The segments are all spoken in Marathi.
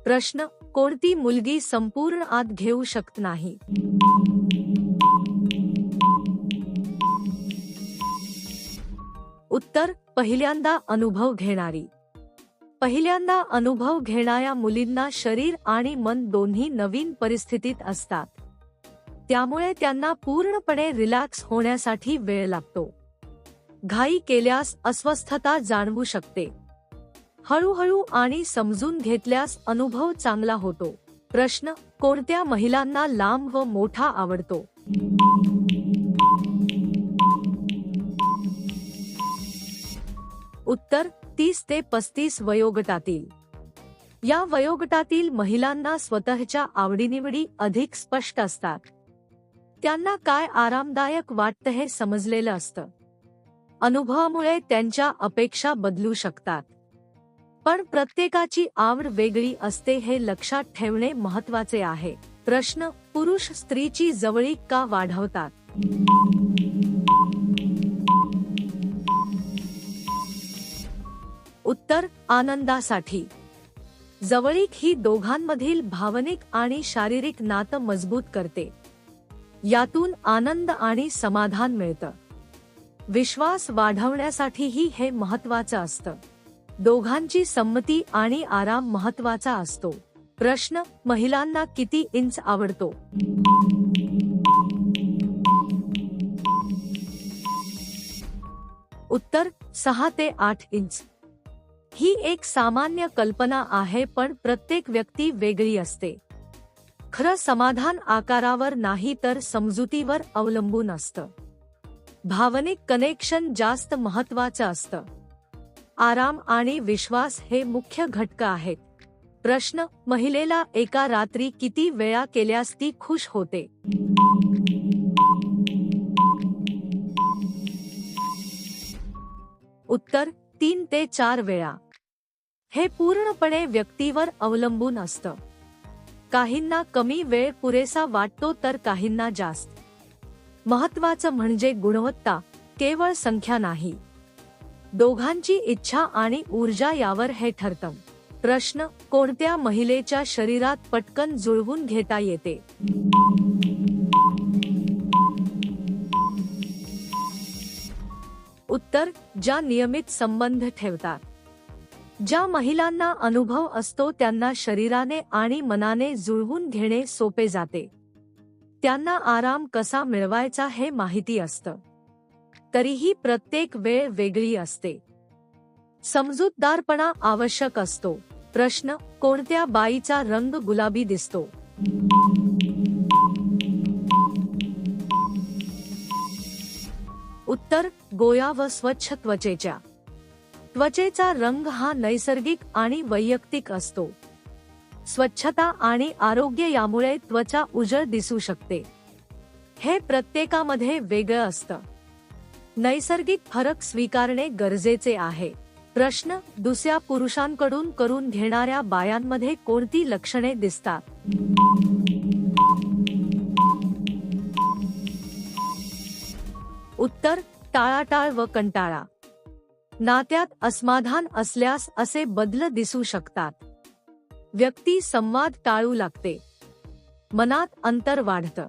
प्रश्न: कोणती मुलगी संपूर्ण आत घेऊ शकत नाही? उत्तर: पहिल्यांदा अनुभव घेणारी. पहिल्यांदा अनुभव घेणाऱ्या मुलींना शरीर आणि मन दोन्ही नवीन परिस्थितीत असतात. त्यामुळे त्यांना पूर्णपणे रिलॅक्स होण्यासाठी वेळ लागतो. घाई केल्यास अस्वस्थता जाणवू शकते. हळूहळू आणि समजून घेतल्यास अनुभव चांगला होतो. प्रश्न: कोणत्या महिलांना लांब व मोठा आवडतो? उत्तर: 30 ते 35 वयोगटातील. या वयोगटातील महिलांना स्वतःच्या आवडीनिवडी अधिक स्पष्ट असतात. त्यांना काय आरामदायक वाटतं हे समजलेलं असतं. अनुभवामुळे त्यांच्या अपेक्षा बदलू शकतात. पण प्रत्येकाची आवड वेगळी असते हे लक्षात ठेवणे महत्त्वाचे आहे. प्रश्न: पुरुष स्त्रीची जवळीक का वाढवतात? उत्तर: आनंदासाठी. जवळीक ही दोघांमधील भावनिक आणि शारीरिक नातं मजबूत करते. यातून आनंद आणि समाधान मिळतं. विश्वास वाढवण्यासाठीही हे महत्त्वाचं असतं. दोघांची संमती आणि आराम महत्त्वाचा असतो. प्रश्न: महिलांना किती इंच आवडतो? उत्तर: 6 ते 8 इंच. ही एक सामान्य कल्पना आहे, पण प्रत्येक व्यक्ती वेगळी असते. खरं समाधान आकारावर नाही तर समजुतीवर अवलंबून असतं. भावनिक कनेक्शन जास्त महत्त्वाचं असतं. आराम आणि विश्वास हे मुख्य घटक आहेत. प्रश्न: महिलेला एका रात्री किती वेळा केल्यास ती खुश होते? उत्तर: 3 ते 4 वेळा. हे पूर्णपणे व्यक्तीवर अवलंबून असतं. काहींना कमी वेळ पुरेसा वाटतो तर काहींना जास्त. महत्त्वाचं म्हणजे गुणवत्ता, केवळ संख्या नाही. दोघांची इच्छा आणि ऊर्जा यावर हे ठरतं. प्रश्न: कोणत्या महिलेच्या शरीरात पटकन जुळवून घेता येते? उत्तर: ज्या नियमित संबंध ठेवतात. ज्या महिलांना अनुभव असतो त्यांना शरीराने आणि मनाने जुळवून घेणे सोपे जाते. त्यांना आराम कसा मिळवायचा हे माहिती असतं. तरीही प्रत्येक वेळ वेगळी असते. समजूतदारपणा आवश्यक असतो. प्रश्न: कोणत्या बाईचा रंग गुलाबी दिसतो? उत्तर: गोया व स्वच्छ त्वचेच्या. त्वचेचा रंग हा नैसर्गिक आणि वैयक्तिक असतो. स्वच्छता आणि आरोग्य यामुळे त्वचा उजळ दिसू शकते. हे प्रत्येकामध्ये वेगळं असतं. नैसर्गिक फरक स्वीकारणे गरजेचे आहे. प्रश्न: दुसऱ्या पुरुषांकडून करून घेणाऱ्या बायांमध्ये कोणती लक्षणे दिसतात? उत्तर: टाळाटाळ व कंटाळा. नात्यात असमाधान असल्यास असे बदल दिसू शकतात. व्यक्ती संवाद टाळू लागते. मनात अंतर वाढतं.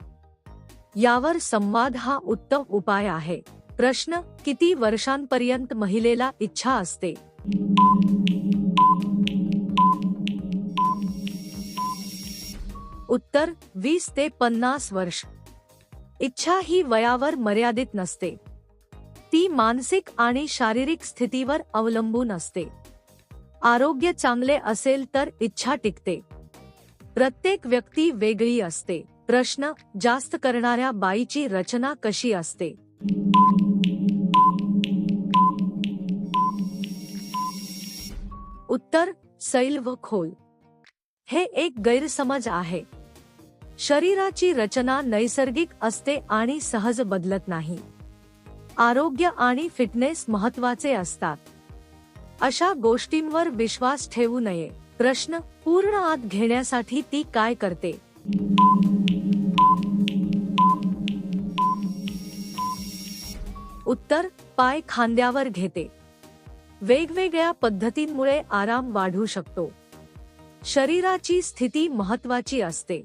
यावर संवाद हा उत्तम उपाय आहे. प्रश्न: किती वर्षांपर्यंत महिलेला इच्छा असते? उत्तर: 20 ते 50 वर्ष. इच्छा ही वयावर मर्यादित नसते. ती मानसिक आणि शारीरिक स्थितीवर अवलंबून असते. आरोग्य चांगले असेल तर इच्छा टिकते. प्रत्येक व्यक्ती वेगळी असते. प्रश्न: जास्त करणाऱ्या बाईची रचना कशी असते? उत्तर: सैल व खोल. हे एक गैरसमज आहे. शरीराची रचना नैसर्गिक असते आणि सहज बदलत नाही. आरोग्य आणि फिटनेस महत्त्वाचे असतात. अशा गोष्टींवर विश्वास ठेवू नये. प्रश्न: पूर्ण आत घेण्यासाठी ती काय करते? उत्तर: पाय खांद्यावर घेते. वेगवेगळ्या पद्धतींमुळे आराम वाढू शकतो. शरीराची स्थिती महत्त्वाची असते.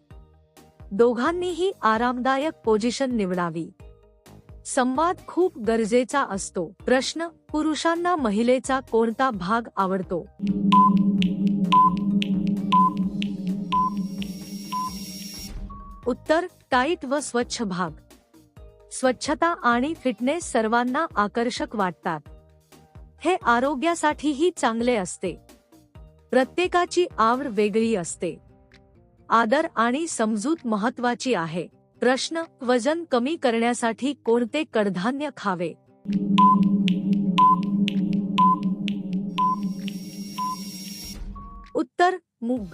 दोघांनीही आरामदायक पोझिशन निवडावी. संवाद खूप गरजेचा असतो. प्रश्न: पुरुषांना महिलेचा कोणता भाग आवडतो? उत्तर: टाईट व स्वच्छ भाग. स्वच्छता आणि फिटनेस सर्वांना आकर्षक वाटतात. हे आरोग्यासाठीही चांगले असते. प्रत्येकाची आवड वेगळी असते. आदर आणि समजूत महत्त्वाची आहे. प्रश्न: वजन कमी करण्यासाठी कोणते कडधान्य खावे? उत्तर: मूग.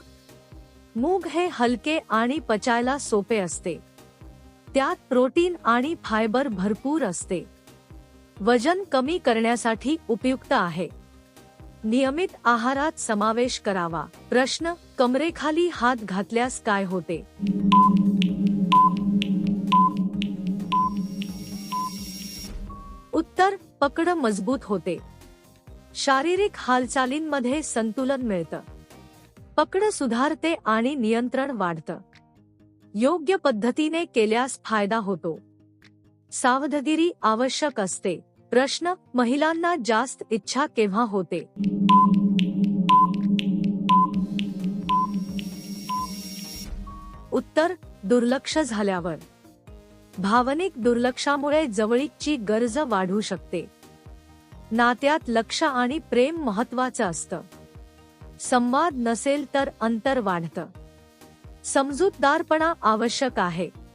मूग हे हलके आणि पचायला सोपे असते. त्यात प्रोटीन आणि फायबर भरपूर असते. वजन कमी करण्यासाठी उपयुक्त आहे. नियमित आहारात समावेश करावा. प्रश्न: कमरेखाली हात घातल्यास काय होते? उत्तर: पकड मजबूत होते. शारीरिक हालचालींमध्ये संतुलन मिळतं. पकड सुधारते आणि नियंत्रण वाढतं. योग्य पद्धतीने केल्यास फायदा होतो. सावधगिरी आवश्यक असते. प्रश्न: महिलांना जास्त इच्छा केव्हा होते? उत्तर: दुर्लक्ष झाल्यावर. भावनिक दुर्लक्षामुळे जवळीकची गरज वाढू शकते. नात्यात लक्ष आणि प्रेम महत्त्वाचं असतं. संवाद नसेल तर अंतर वाढतं. समजूतदारपणा आवश्यक आहे.